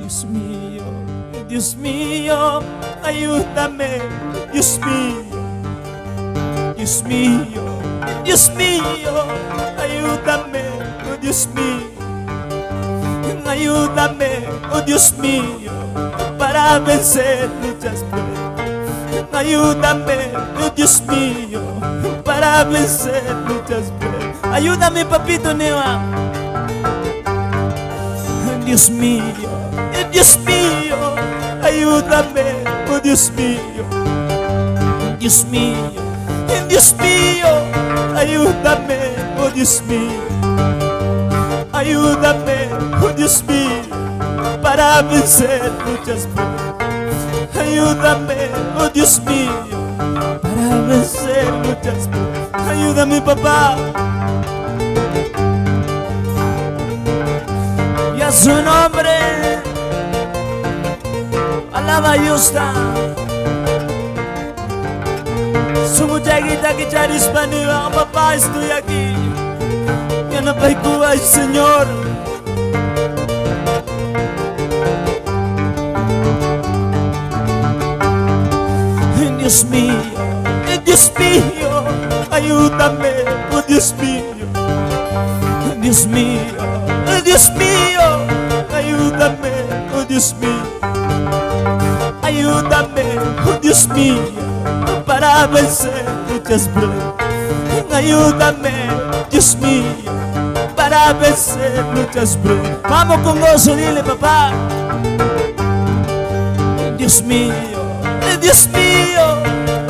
Dios mío, ayúdame, Dios mío, Dios mío, Dios mío, ayúdame, oh Dios mío, ayúdame, oh Dios mío, para vencer muchas pruebas. Ayúdame, oh Dios mío, para vencer muchas pruebas. Ayúdame, papito Neva. Dios mío, ayúdame, oh Dios mío, Dios mío, Dios mío, ayúdame, oh Dios mío, ayúdame, oh Dios mío, para vencer muchas pruebas. Ayúdame, oh Dios mío, para vencer muchas pruebas. Ayúdame, papá. Y a su nombre alaba y está. Su muchaquita que charismaniva, papá, estoy aquí. Ya no hay Cuba, Señor. Dios mío, ayúdame, oh Dios mío, Dios mío, Dios mío, ayúdame, oh Dios mío, ayúdame, oh Dios mío, para vencer muchas pruebas. Ayúdame, Dios mío, para vencer muchas pruebas. Vamos con gozo, dile, papá. Dios mío,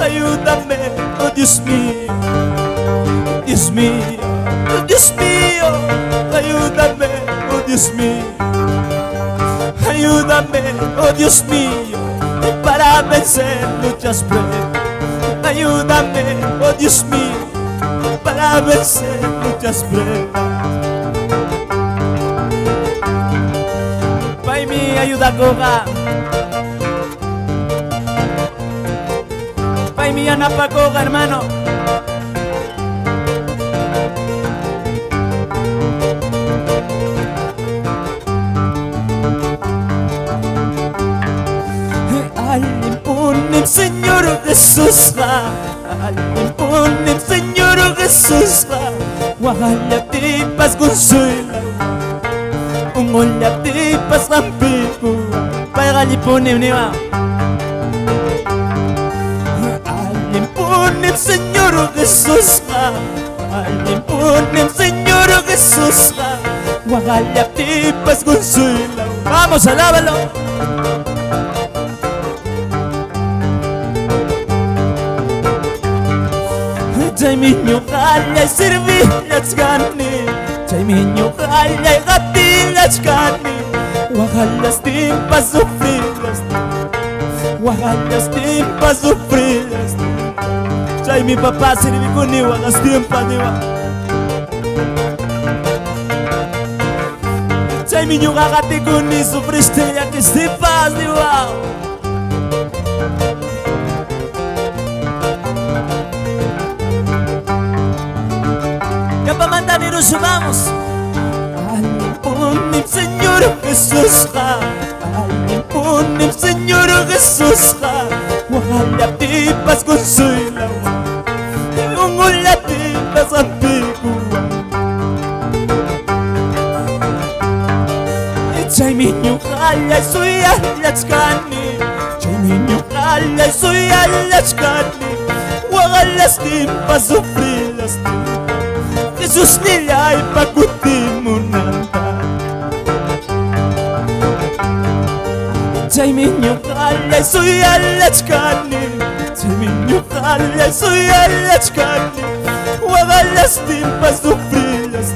ayúdame, oh Dios mío, Dios mío, Dios mío, ayúdame, oh Dios mío, ayúdame, oh Dios mío, para vencer muchas pruebas. Ayúdame, oh Dios mío, para vencer muchas pruebas. Pai mi ayuda koga. Pai mi anapa koga, hermano. Alipunim, Señor Jesús, alipunim, Señor Jesús, wahalapipas consuela, ungolapipas rampiku, pagalipunim niwa. Alipunim, Señor Jesús, alipunim, Señor Jesús, wahalapipas consuela. Vamos, alábalo. Jaiminyo kaya servilas kani, Jaiminyo kaya gatilas kani, wakalas timpa sufrilas, wakalas timpa sufrilas. Jaimi papa sirvi kuni wakas timpa niwa. Jaiminyo kakati kuni sufriste ya kistimpas niwa. Pamantanero subamos. Alipunim, Señor Jesús, alipunim, Señor Jesús, wahalapipas consuela, ungolapipas ampiku. Jaiminyo kaya suya lachkani, Jaiminyo kaya suya lachkani, wakalas timpas sufrilas. Jesus nila ipagutin mo nanta. Jaiminyo kaya suya lachkani, Jaiminyo kaya suya lachkani, wakalas timpas sufrilas.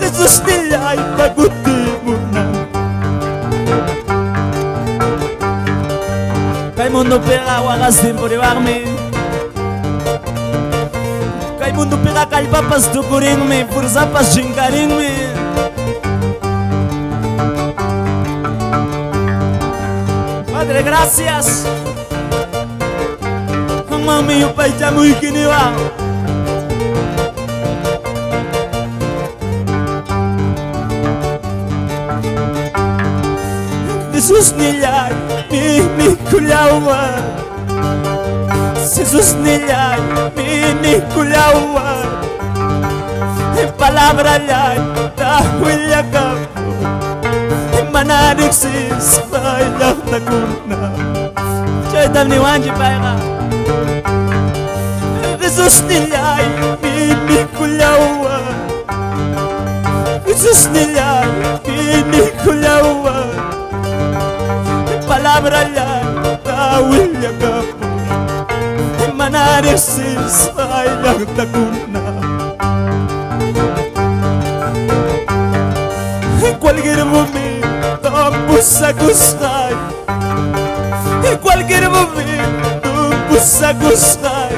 Jesus nila ipagutin mo nanta. Kay mundo pera wakas din po riwarmi. Kay mundo pera kalpapas tukuring me, fursa pas jingkaring me. Padre, gracias. Ang mami yung payjamu ikiniwa. Jesus nilay mini kulawan, Jesus nilay mini kulawan, palabra lay dahil yakap manadiksis bayang naguna. Chay dam ni Wanji Paika. Jesus nilay mini kulawan, Jesus nilay mini kulawan, palabra lay dahil yakap manadiksis bayang naguna. Cualquier momento busca, en cualquier momento busca,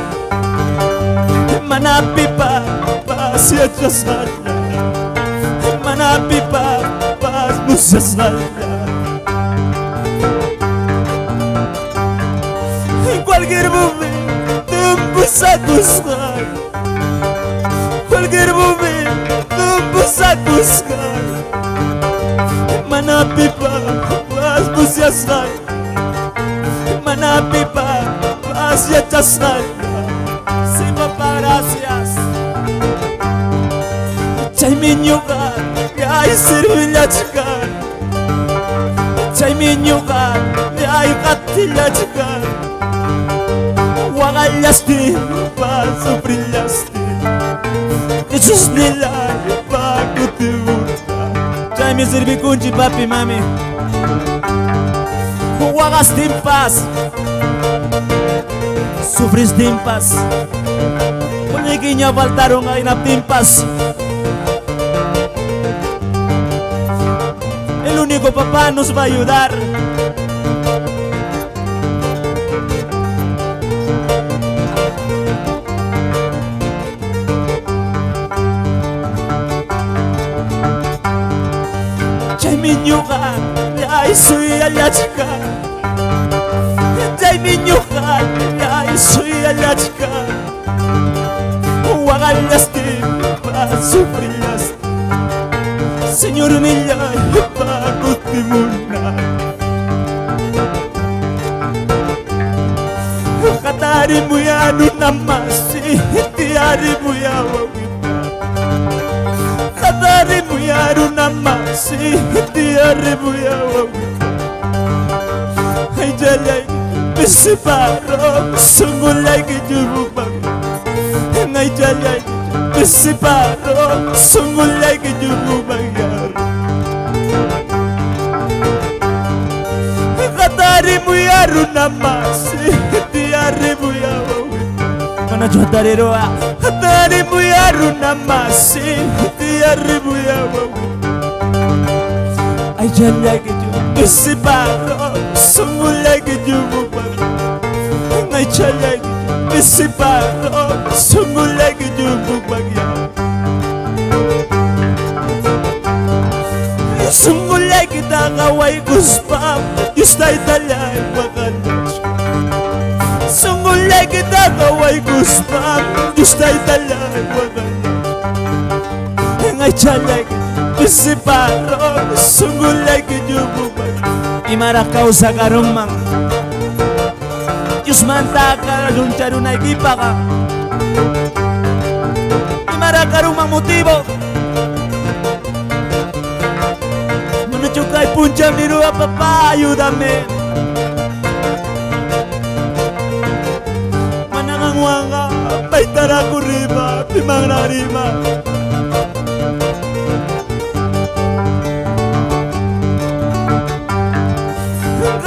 manapipa pasya jasanya, manapipa pas musasanya. En cualquier momento busca, cualquier momento busca. Manapipa pas musiasay, manapipa pas yatasay. Si Papa gracias. Chay minyukan, yay sirvillachikan, chay minyukan, yay katillachikan. Wagallaste, pas sufrillaste, Jesus nilay pagkutiwur. Chay mi sirvi kunchi papi mami, jugaste en paz, sufriste en paz, Poniquiña faltaron a en paz. El único papá nos va a ayudar. Minyukan, ay suy alachka. Jay minyukan, ay suy alachka. Wagallaste, pa sufrillaste. Señor nilay, pa kutimuna. Katari muya nunamasi, tiari muya wawipa. Katari muya nunamasi, tiari muya wawipa. Ay jalay, bisiparo, sungulay kijububag. Ay jalay, bisiparo, sungulay kijububag. Katari muya nunamasi, tiari muya wawipa. Mana jodari roa, katari muya nunamasi, tiari muya wawipa. Ay jalay kijububag. Bisiparo, sungulay kijububag. Ay jalay, bisiparo, sungulay kijububag. Sungulay kita kaway guspam, yustay talay makanach. Sungulay kita kaway guspam, yustay talay makanach. Ay jalay, bisiparo, sungulay kijububag. Imarakaw sa karumang Diyos manta ka, luncharo na ikipa ka. Imarakaw motivo. Manachukay puncham ni Rua, papá, ayúdame. Manangangwanga, paitara ko riba, pimang narima.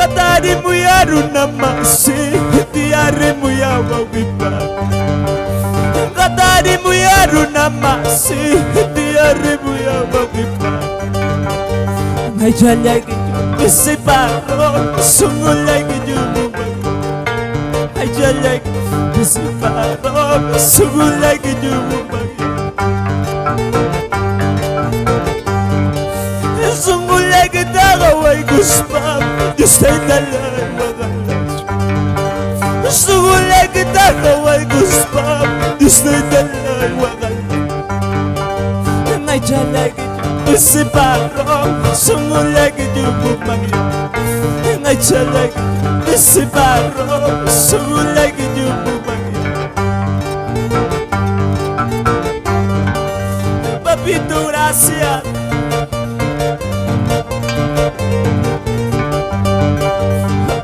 Katari muya runamasi, tiare muya wawipa. Katari muya runamasi, tiare muya wawipa. Ay jalay kijububag, bisiparo, sungulay kijububag. Ay jalay, bisiparo, sungulay kijububag. Sungulay kita kaway guspam, Diyos tayo talay makanach. Sungulay kita kaway guspam, Diyos tayo talay makanach. Ay jalay kijububag, bisiparo, sungulay kijububag. ay chalak ese barro sula que yo bubagi papito gracias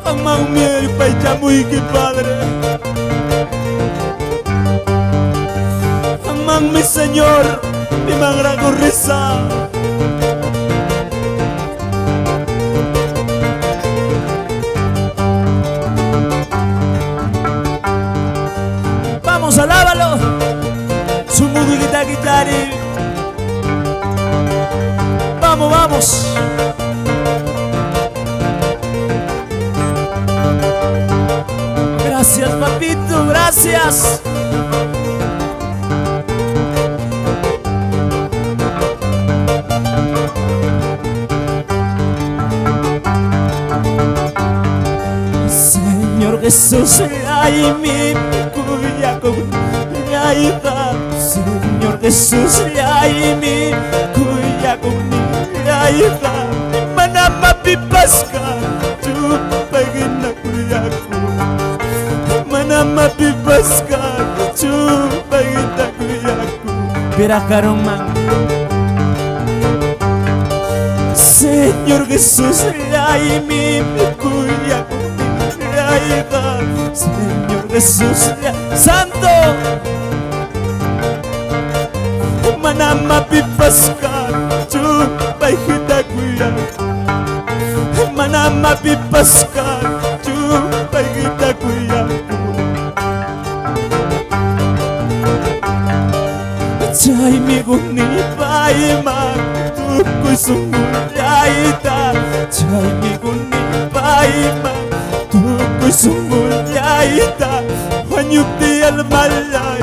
amang miel pay chamuy que padre amang mi señor mi mangrago risa. Vamos, alábalo. Su muguita guitari. Vamos, vamos. Gracias, papito, gracias. Señor Jesús, ay mi cuya con ayuda. Señor Jesús, ay mi cuya con ayuda. Mana mapipasca, chupagina kuyaku. Mana mapipasca, chupagina kuyaku. Pirakarumang. Señor Jesús, ay mi cuya con Señor Jesús Santo Manama pipaskan Chupay kita kuya Manama pipaskan Chupay kita kuya Chay mi guni paiman Tukoy sumulaita Chay mi guni paiman Tukoy sumulaita Wanyukti almalay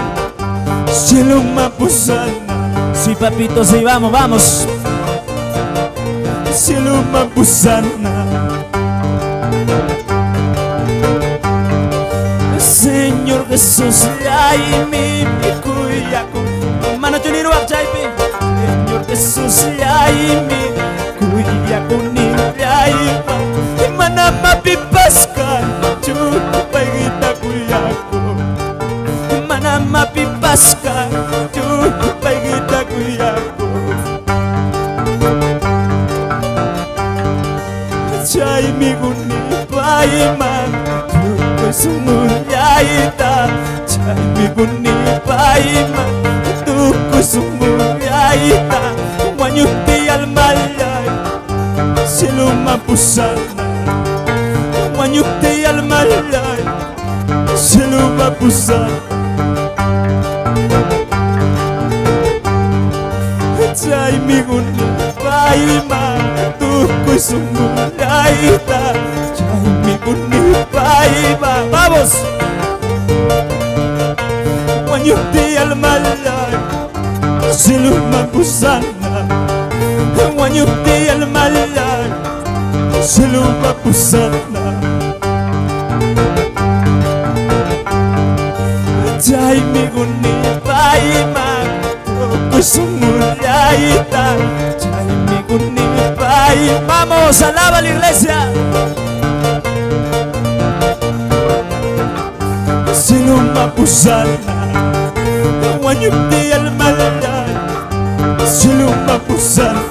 Silong mapusana Si papito, si vamos, vamos Silong mapusana Señor Jesús ay mi kuya ko Mano chuniruak chaypi Señor Jesús ay mi kuya ko nilay pa Mana mapipaskan Chupay kita kuya ko Mana mapipaskan Chupay kita kuya ko Chay mi gunipay man Tukoy sumulayita Chay mi gunipay man Tukoy sumulayita Wanyuti almalay Silumapusana Wanyuti almalay Silumapusana Chay mi gunipay man Tukoy sumulayita Chay mi gunipay man Vamos! Wanyuti almalay Silumapusana Wanyuti almalay Silumapusana Chay mi gunipay man Tukoy sumulayita Chay mi gunipay Vamos, alaba la iglesia Silumapusana Wanyuti almalay Silumapusana